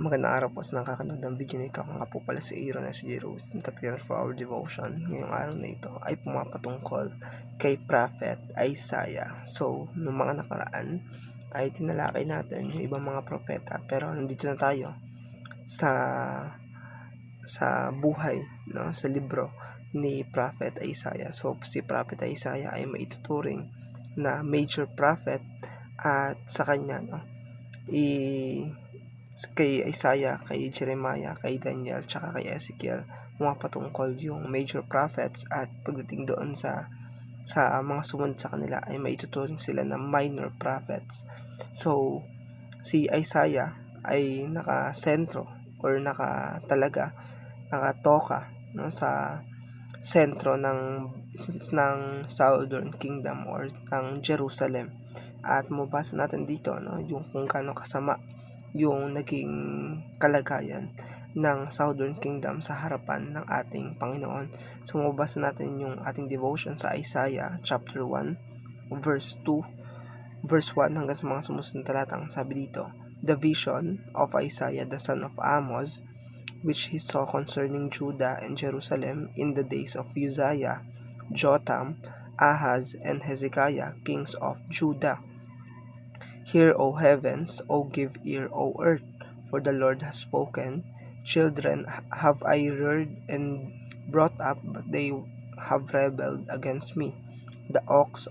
Magandang araw po sa nakakanood ng video na ito. Ako nga po pala si Aaron S.J. Rose, and prepare for our devotion. Ngayong araw na ito ay pumapatungkol kay Prophet Isaiah. So, noong mga nakaraan ay tinalakay natin yung ibang mga propeta, pero nandito na tayo sa buhay, no, sa libro ni Prophet Isaiah. So, si Prophet Isaiah ay maituturing na major prophet, at sa kanya, no, kay Isaiah, kay Jeremiah, kay Daniel, tsaka kay Ezekiel, pumapatungkol yung major prophets, at pagdating doon sa mga sumunod sa kanila ay maituturing sila na minor prophets. So, si Isaiah ay nakasentro or nakatoka, no, sa sentro ng Southern Kingdom or ng Jerusalem. At mabasa natin dito, no, yung kung gaano kasama yung naging kalagayan ng Southern Kingdom sa harapan ng ating Panginoon. So mabasa natin yung ating devotion sa Isaiah chapter 1 verse 2, verse 1 hanggang sa mga sumusunod talatang. Sabi dito, "The vision of Isaiah the son of Amos, which he saw concerning Judah and Jerusalem in the days of Uzziah, Jotham, Ahaz, and Hezekiah, kings of Judah. Hear, O heavens, O give ear, O earth, for the Lord has spoken. Children have I reared and brought up, but they have rebelled against me. The ox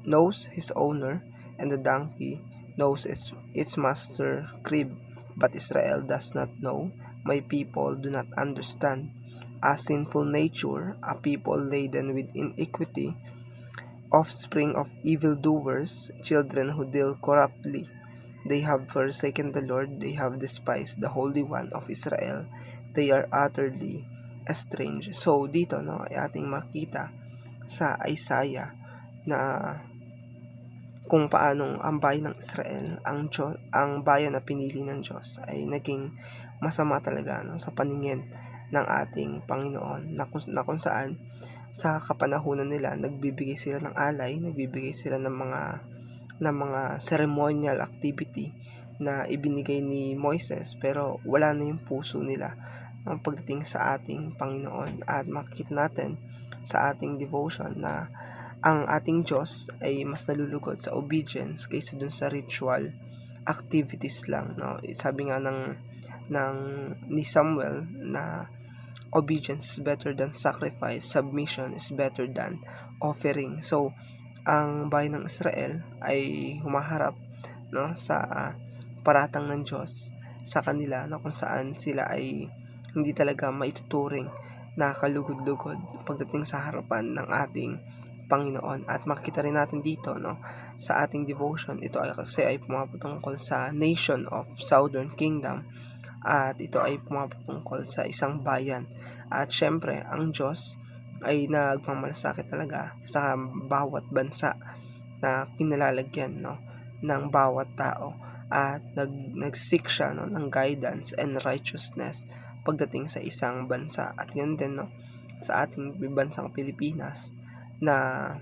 knows his owner, and the donkey knows its master crib, but Israel does not know. My people do not understand. A sinful nature, a people laden with iniquity, offspring of evildoers, children who deal corruptly. They have forsaken the Lord, they have despised the Holy One of Israel. They are utterly estranged." So dito, no, ay ating makita sa Isaiah na kung paanong ang bayan ng Israel, ang bayan na pinili ng Diyos, ay naging masama talaga, no, sa paningin ng ating Panginoon, na kung saan sa kapanahunan nila nagbibigay sila ng alay, nagbibigay sila ng mga ceremonial activity na ibinigay ni Moises, pero wala na yung puso nila ang pagdating sa ating Panginoon. At makikita natin sa ating devotion na ang ating Diyos ay mas nalulugod sa obedience kaysa dun sa ritual activities lang, no. Sabi nga ni Samuel na obedience is better than sacrifice, submission is better than offering. So ang bayan ng Israel ay humaharap, no, sa paratang ng Diyos sa kanila, no, kung saan sila ay hindi talaga maituturing na kalugod-lugod pagdating sa harapan ng ating Panginoon. At makita rin natin dito, no, sa ating devotion, ito ay kasi ay pumapatungkol sa nation of Southern Kingdom, at ito ay pumapatungkol sa isang bayan. At syempre, ang Diyos ay nagmamalasakit talaga sa bawat bansa na kinalalagyan, no, ng bawat tao, at nag-seek siya, no, ng guidance and righteousness pagdating sa isang bansa. At yun din, no, sa ating bansang Pilipinas, na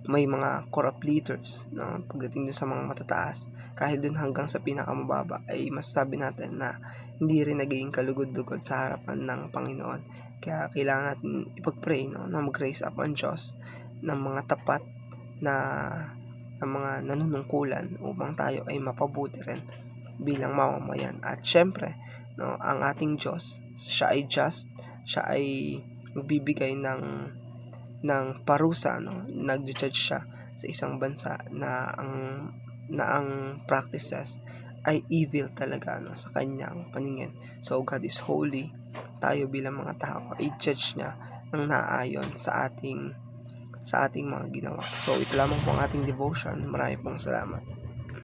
may mga corrupt leaders, no, pagdating dun sa mga matataas, kahit dun hanggang sa pinakamababa, ay masasabi natin na hindi rin naging kalugod-lugod sa harapan ng Panginoon. Kaya kailangan natin ipag-pray, no, na mag-raise up ang Diyos ng mga tapat na mga nanunungkulan upang tayo ay mapabuti rin bilang mamamayan. At syempre, no, ang ating Diyos, siya ay just, siya ay magbibigay ng parusa, no, nag-judge siya sa isang bansa na ang practices ay evil talaga, no, sa kanyang paningin. So God is holy, tayo bilang mga tao ay judge niya ng naayon sa ating mga ginawa. So ito lamang po ang ating devotion. Maraming pong salamat.